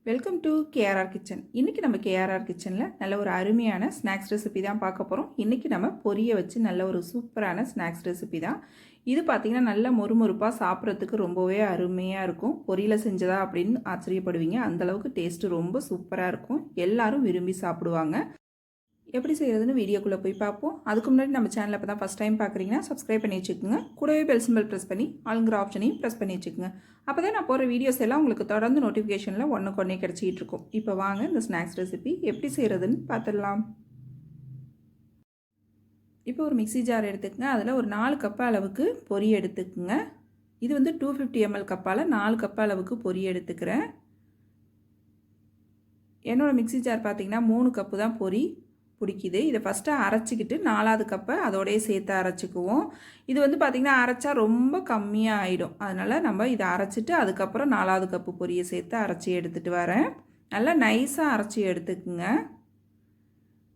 Welcome to KRR kitchen. இன்றைக்கி நம்ம KRR கிச்சனில் நல்ல ஒரு அருமையான ஸ்நாக்ஸ் ரெசிபி தான் பார்க்க போகிறோம். இன்றைக்கி நம்ம பொரியை வச்சு நல்ல ஒரு சூப்பரான ஸ்நாக்ஸ் ரெசிபி தான். இது பார்த்திங்கன்னா நல்ல மொறுமொறுப்பாக சாப்பிட்றதுக்கு ரொம்பவே அருமையாக இருக்கும். பொரியில் செஞ்சதா அப்படின்னு ஆச்சரியப்படுவீங்க. அந்தளவுக்கு டேஸ்ட்டு ரொம்ப சூப்பராக இருக்கும். எல்லோரும் விரும்பி சாப்பிடுவாங்க. எப்படி செய்கிறதுன்னு வீடியோக்குள்ளே போய் பார்ப்போம். அதுக்கு முன்னாடி நம்ம சேனலில் இப்போ தான் ஃபஸ்ட் டைம் பார்க்குறீங்கன்னா சப்ஸ்கிரைப் பண்ணி வச்சுக்கோங்க. கூடவே பெல் சிம்பிள் ப்ரெஸ் பண்ணி ஆளுங்கிற ஆப்ஷனையும் ப்ரெஸ் பண்ணி வச்சுக்கோங்க. அப்போ தான் நான் போகிற வீடியோஸ் எல்லாம் உங்களுக்கு தொடர்ந்து நோட்டிஃபிகேஷனில் ஒன்றுக்கு கிடச்சிக்கிட்டு இருக்கும். இப்போ வாங்க இந்த ஸ்நாக்ஸ் ரெசிபி எப்படி செய்கிறதுன்னு பார்த்துடலாம். இப்போ ஒரு மிக்சி ஜார் எடுத்துக்கங்க. அதில் ஒரு 4 கப் அளவுக்கு பொரி எடுத்துக்குங்க. இது வந்து 250 ml கப்பால் 4 கப் அளவுக்கு பொரி எடுத்துக்கிறேன். என்னோடய மிக்சி ஜார் பார்த்திங்கன்னா 3 கப்பு தான் பொரி பிடிக்குது. இதை ஃபஸ்ட்டு அரைச்சிக்கிட்டு 4வது கப்பை அதோடய சேர்த்து அரைச்சிக்குவோம். இது வந்து பார்த்திங்கன்னா அரைச்சா ரொம்ப கம்மியாக ஆகிடும். அதனால் நம்ம இதை அரைச்சிட்டு அதுக்கப்புறம் 4வது கப்பு பொரியை சேர்த்து அரைச்சி எடுத்துகிட்டு வரேன். நல்லா நைஸாக அரைச்சி எடுத்துக்குங்க.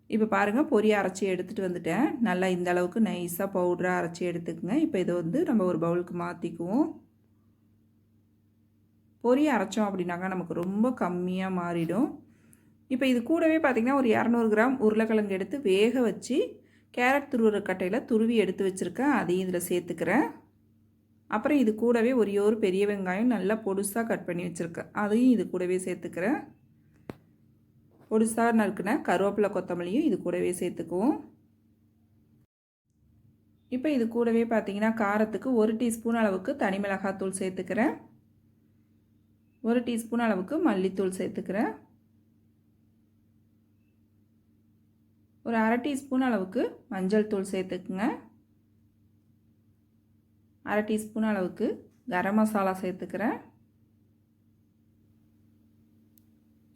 இப்போ பாருங்கள், பொரியை அரைச்சி எடுத்துகிட்டு வந்துட்டேன். நல்லா இந்த அளவுக்கு நைஸாக பவுடராக அரைச்சி எடுத்துக்குங்க. இப்போ இதை வந்து நம்ம ஒரு பவுலுக்கு மாற்றிக்குவோம். பொரியை அரைச்சோம் அப்படின்னாக்கா நமக்கு ரொம்ப கம்மியாக மாறிடும். இப்போ இது கூடவே பார்த்திங்கன்னா ஒரு 200 கிராம் உருளைக்கிழங்கு எடுத்து வேக வச்சு கேரட் துருவுற கட்டையில் துருவி எடுத்து வச்சுருக்கேன். அதையும் இதில் சேர்த்துக்கிறேன். அப்புறம் இது கூடவே ஒரு பெரிய வெங்காயம் நல்லா பொடுசாக கட் பண்ணி வச்சுருக்கேன். அதையும் இது கூடவே சேர்த்துக்கிறேன். பொடுசாக நறுக்குன கருவேப்பிலை கொத்தமல்லியும் இது கூடவே சேர்த்துக்குவோம். இப்போ இது கூடவே பார்த்திங்கன்னா காரத்துக்கு 1 டீஸ்பூன் அளவுக்கு தனி மிளகாத்தூள் சேர்த்துக்கிறேன். 1 டீஸ்பூன் அளவுக்கு மல்லித்தூள் சேர்த்துக்கிறேன். ஒரு 1/2 டீஸ்பூன் அளவுக்கு மஞ்சள் தூள் சேர்த்துக்குங்க. 1/2 டீஸ்பூன் அளவுக்கு கரம் மசாலா சேர்த்துக்கிறேன்.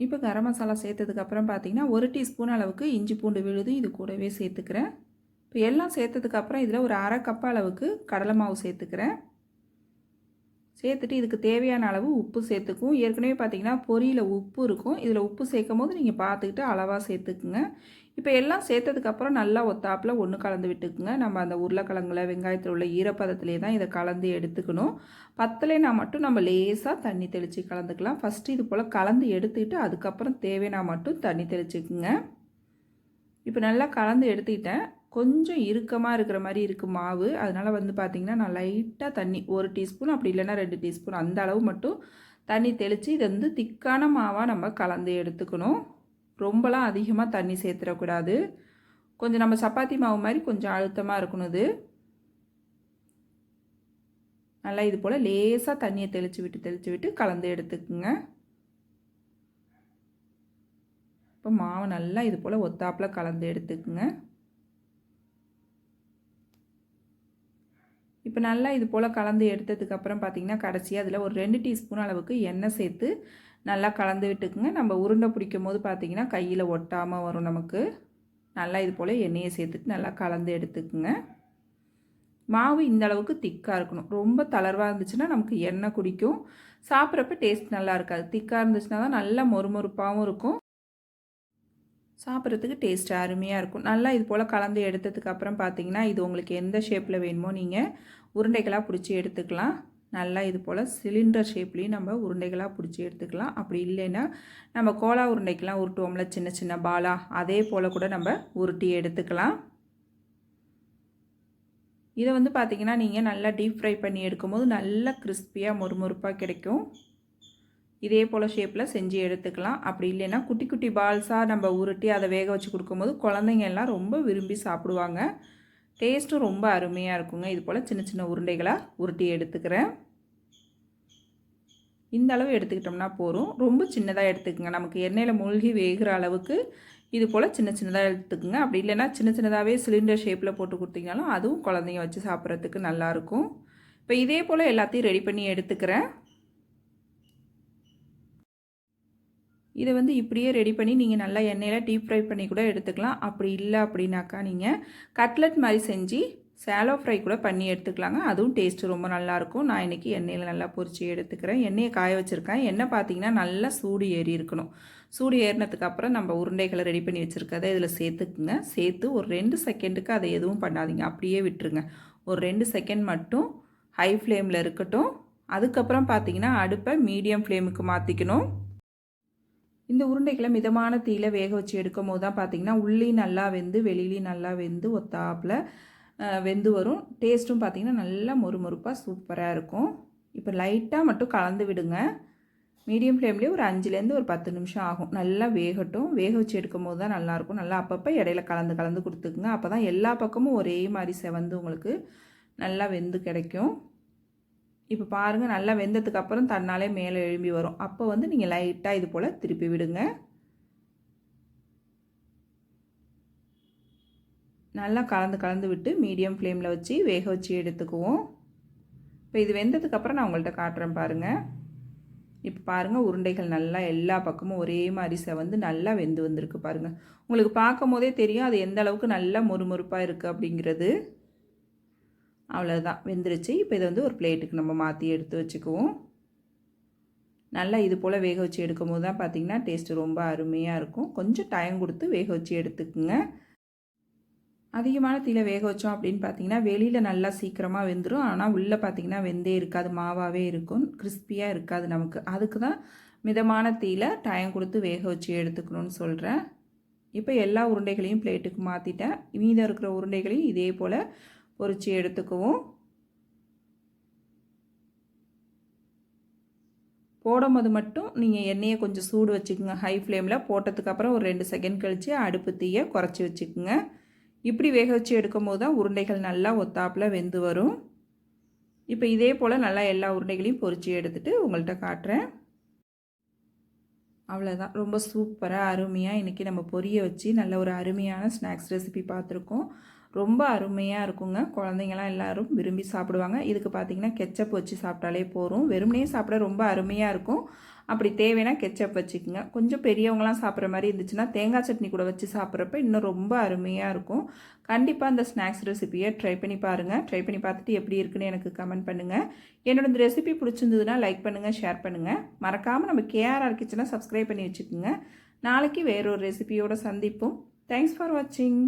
இப்போ கரம் மசாலா சேர்த்ததுக்கப்புறம் பார்த்திங்கன்னா 1 டீஸ்பூன் அளவுக்கு இஞ்சி பூண்டு விழுது இது கூடவே சேர்த்துக்கிறேன். இப்போ எல்லாம் சேர்த்ததுக்கப்புறம் இதில் ஒரு 1/2 கப் அளவுக்கு கடலை மாவு சேர்த்துக்கிறேன். சேர்த்துட்டு இதுக்கு தேவையான அளவு உப்பு சேர்த்துக்கும். ஏற்கனவே பார்த்திங்கன்னா பொரியில் உப்பு இருக்கும். இதில் உப்பு சேர்க்கும் போது நீங்கள் பார்த்துக்கிட்டு அளவாக சேர்த்துக்குங்க. இப்போ எல்லாம் சேர்த்ததுக்கப்புறம் நல்லா ஒத்தாப்பில் ஒன்று கலந்து விட்டுக்குங்க. நம்ம அந்த உருளைக்கிழங்குல வெங்காயத்தில் உள்ள ஈரப்பதத்திலே தான் இதை கலந்து எடுத்துக்கணும். பத்தலைனா மட்டும் நம்ம லேசாக தண்ணி தெளித்து கலந்துக்கலாம். ஃபஸ்ட்டு இது போல் கலந்து எடுத்துக்கிட்டு அதுக்கப்புறம் தேவைன்னா மட்டும் தண்ணி தெளிச்சுக்குங்க. இப்போ நல்லா கலந்து எடுத்துக்கிட்டேன். கொஞ்சம் இறுக்கமாக இருக்கிற மாதிரி இருக்குது மாவு. அதனால் வந்து பார்த்திங்கன்னா நான் லைட்டாக தண்ணி 1 டீஸ்பூன் அப்படி இல்லைன்னா 2 டீஸ்பூன் அந்த அளவு மட்டும் தண்ணி தெளித்து இதை வந்து திக்கான மாவாக நம்ம கலந்து எடுத்துக்கணும். ரொம்பலாம் அதிகமாக தண்ணி சேர்த்துடக்கூடாது. கொஞ்சம் நம்ம சப்பாத்தி மாவு மாதிரி கொஞ்சம் அழுத்தமாக இருக்கணும். இது நல்லா இது போல் லேசாக தண்ணியை தெளித்து விட்டு கலந்து எடுத்துக்குங்க. இப்போ மாவு நல்லா இது போல் ஒத்தாப்பில் கலந்து எடுத்துக்குங்க. இப்போ நல்லா இது போல் கலந்து எடுத்ததுக்கப்புறம் பார்த்திங்கன்னா கடைசியாக அதில் ஒரு 2 டீஸ்பூன் அளவுக்கு எண்ணெய் சேர்த்து நல்லா கலந்து விட்டுக்குங்க. நம்ம உருண்டை பிடிக்கும் போது பார்த்திங்கன்னா கையில் ஒட்டாமல் வரும் நமக்கு. நல்லா இது போல் எண்ணெயை சேர்த்துட்டு நல்லா கலந்து எடுத்துக்குங்க. மாவு இந்த அளவுக்கு திக்காக இருக்கணும். ரொம்ப தளர்வாக இருந்துச்சுன்னா நமக்கு எண்ணெய் குடிக்கும், சாப்பிட்றப்ப டேஸ்ட் நல்லா இருக்காது. திக்காக இருந்துச்சுன்னா தான் நல்லா மொறுமொறுப்பாகவும் இருக்கும், சாப்பிட்றதுக்கு டேஸ்ட் அருமையாக இருக்கும். நல்லா இது போல் கலந்து எடுத்ததுக்கப்புறம் பார்த்திங்கன்னா இது உங்களுக்கு எந்த ஷேப்பில் வேணுமோ நீங்கள் உருண்டைகளாக பிடிச்சி எடுத்துக்கலாம். நல்லா இது போல் சிலிண்டர் ஷேப்லேயும் நம்ம உருண்டைகளாக பிடிச்சி எடுத்துக்கலாம். அப்படி இல்லைன்னா நம்ம கோலா உருண்டைக்கெலாம் உருட்டுவோம்ல சின்ன சின்ன பாலாக, அதே போல் கூட நம்ம உருட்டி எடுத்துக்கலாம். இதை வந்து பார்த்திங்கன்னா நீங்கள் நல்லா டீப் ஃப்ரை பண்ணி எடுக்கும்போது நல்லா கிறிஸ்பியாக மொறுமொறுப்பாக கிடைக்கும். இதே போல் ஷேப்பில் செஞ்சு எடுத்துக்கலாம். அப்படி இல்லைன்னா குட்டி குட்டி பால்ஸாக நம்ம உருட்டி அதை வேக வச்சு கொடுக்கும்போது குழந்தைங்க எல்லாம் ரொம்ப விரும்பி சாப்பிடுவாங்க. டேஸ்ட்டும் ரொம்ப அருமையாக இருக்குங்க. இது போல் சின்ன சின்ன உருண்டைகளாக உருட்டி எடுத்துக்கிறேன். இந்த அளவு எடுத்துக்கிட்டோம்னா போதும். ரொம்ப சின்னதாக எடுத்துக்கோங்க. நமக்கு எண்ணெயில் மூழ்கி வேகிற அளவுக்கு இது போல் சின்ன சின்னதாக எடுத்துக்குங்க. அப்படி இல்லைன்னா சின்ன சின்னதாகவே சிலிண்டர் ஷேப்பில் போட்டு கொடுத்தீங்கனாலும் அதுவும் குழந்தைங்க வச்சு சாப்பிட்றதுக்கு நல்லாயிருக்கும். இப்போ இதே போல் எல்லாத்தையும் ரெடி பண்ணி எடுத்துக்கிறேன். இதை வந்து இப்படியே ரெடி பண்ணி நீங்கள் நல்லா எண்ணெயில் டீப் ஃப்ரை பண்ணி கூட எடுத்துக்கலாம். அப்படி இல்லை அப்படின்னாக்கா நீங்கள் கட்லெட் மாதிரி செஞ்சு சேலோ ஃப்ரை கூட பண்ணி எடுத்துக்கலாங்க. அதுவும் டேஸ்ட்டு ரொம்ப நல்லாயிருக்கும். நான் இன்றைக்கி எண்ணெயில் நல்லா பொரித்து எடுத்துக்கிறேன். எண்ணெயை காய வச்சுருக்கேன். எண்ணெய் பார்த்திங்கன்னா நல்லா சூடு ஏறி இருக்கணும். சூடு ஏறினதுக்கப்புறம் நம்ம உருண்டைகளை ரெடி பண்ணி வச்சுருக்கதை இதில் சேர்த்துக்குங்க. சேர்த்து ஒரு 2 செகண்டுக்கு அதை எதுவும் பண்ணாதீங்க, அப்படியே விட்டுருங்க. ஒரு 2 செகண்ட் மட்டும் ஹை ஃப்ளேமில் இருக்கட்டும். அதுக்கப்புறம் பார்த்திங்கன்னா அடுப்பை மீடியம் ஃப்ளேமுக்கு மாற்றிக்கணும். இந்த உருண்டைகளை மிதமான தீயில வேக வச்சு எடுக்கும் போது தான் பார்த்திங்கன்னா உள்ளேயும் நல்லா வெந்து வெளியிலையும் நல்லா வெந்து ஒத்தாப்பில் வெந்து வரும். டேஸ்ட்டும் பார்த்திங்கன்னா நல்லா மொறுமொறுப்பாக சூப்பராக இருக்கும். இப்போ லைட்டாக மட்டும் கலந்து விடுங்க. மீடியம் ஃப்ளேம்லேயே ஒரு 5லேருந்து ஒரு 10 நிமிஷம் ஆகும். நல்லா வேகட்டும். வேக வச்சு எடுக்கும் போது தான் நல்லாயிருக்கும். நல்லா அப்பப்போ இடையில கலந்து கொடுத்துக்குங்க. அப்போ தான் எல்லா பக்கமும் ஒரே மாதிரி செவந்து உங்களுக்கு நல்லா வெந்து கிடைக்கும். இப்போ பாருங்கள், நல்லா வெந்ததுக்கப்புறம் தன்னாலே மேலே எழும்பி வரும். அப்போ வந்து நீங்கள் லைட்டாக இது போல் திருப்பி விடுங்க. நல்லா கலந்து விட்டு மீடியம் ஃப்ளேமில் வச்சு வேக வச்சு எடுத்துக்குவோம். இப்போ இது வெந்ததுக்கப்புறம் நான் உங்கள்கிட்ட காட்டுறேன் பாருங்கள். இப்போ பாருங்கள், உருண்டைகள் நல்லா எல்லா பக்கமும் ஒரே மாதிரி செவந்து நல்லா வெந்து வந்திருக்கு பாருங்கள். உங்களுக்கு பார்க்கும் போதே தெரியும் அது எந்த அளவுக்கு நல்லா மொறுமொறுப்பாக இருக்குது அப்படிங்கிறது. அவ்வளோதான், வெந்துருச்சு. இப்போ இதை வந்து ஒரு பிளேட்டுக்கு நம்ம மாற்றி எடுத்து வச்சுக்குவோம். நல்லா இது போல் வேக வச்சு எடுக்கும் போது தான் பார்த்திங்கன்னா டேஸ்ட்டு ரொம்ப அருமையாக இருக்கும். கொஞ்சம் டைம் கொடுத்து வேக வச்சு எடுத்துக்குங்க. அதிகமான தீயில வேக வச்சோம் அப்படின்னு பார்த்தீங்கன்னா வெளியில் நல்லா சீக்கிரமாக வெந்துடும். ஆனால் உள்ளே பார்த்திங்கன்னா வெந்தே இருக்காது, மாவாகவே இருக்கும், கிறிஸ்பியாக இருக்காது நமக்கு. அதுக்கு தான் மிதமான தீயில டைம் கொடுத்து வேக வச்சு எடுத்துக்கணும்னு சொல்கிறேன். இப்போ எல்லா உருண்டைகளையும் பிளேட்டுக்கு மாற்றிட்டேன். மீதம் இருக்கிற உருண்டைகளையும் இதே போல் பொரித்து எடுத்துக்குவோம். போடும்போது மட்டும் நீங்கள் எண்ணெயை கொஞ்சம் சூடு வச்சுக்கோங்க. ஹை ஃப்ளேமில் போட்டதுக்கப்புறம் ஒரு 2 செகண்ட் கழித்து அடுப்பு தீயை குறைச்சி வச்சுக்கோங்க. இப்படி வேக வச்சு எடுக்கும் போது தான் உருண்டைகள் நல்லா ஒத்தாப்பில் வெந்து வரும். இப்போ இதே போல் நல்லா எல்லா உருண்டைகளையும் பொரித்து எடுத்துகிட்டு உங்கள்கிட்ட காட்டுறேன். அவ்வளோதான், ரொம்ப சூப்பராக அருமையாக இன்றைக்கி நம்ம பொரிய வச்சு நல்ல ஒரு அருமையான ஸ்நாக்ஸ் ரெசிபி பார்த்துருக்கோம். ரொம்ப அருமையாக இருக்குங்க. குழந்தைங்களாம் எல்லோரும் விரும்பி சாப்பிடுவாங்க. இதுக்கு பார்த்திங்கன்னா கெச்சப் வச்சு சாப்பிட்டாலே போதும். வெறுமனே சாப்பிட ரொம்ப அருமையாக இருக்கும். அப்படி தேவைன்னா கெச்சப் வச்சுக்கோங்க. கொஞ்சம் பெரியவங்களாம் சாப்பிட்ற மாதிரி இருந்துச்சுன்னா தேங்காய் சட்னி கூட வச்சு சாப்பிட்றப்ப இன்னும் ரொம்ப அருமையாக இருக்கும். கண்டிப்பாக இந்த ஸ்நாக்ஸ் ரெசிபியை ட்ரை பண்ணி பாருங்கள். ட்ரை பண்ணி பார்த்துட்டு எப்படி இருக்குன்னு எனக்கு கமெண்ட் பண்ணுங்கள். என்னோட இந்த ரெசிபி பிடிச்சிருந்ததுன்னா லைக் பண்ணுங்கள், ஷேர் பண்ணுங்கள். மறக்காமல் நம்ம கேஆர்ஆர் கிச்சனை சப்ஸ்கிரைப் பண்ணி வச்சுக்கோங்க. நாளைக்கு வேறொரு ரெசிபியோடு சந்திப்போம். தேங்க்ஸ் ஃபார் வாட்சிங்.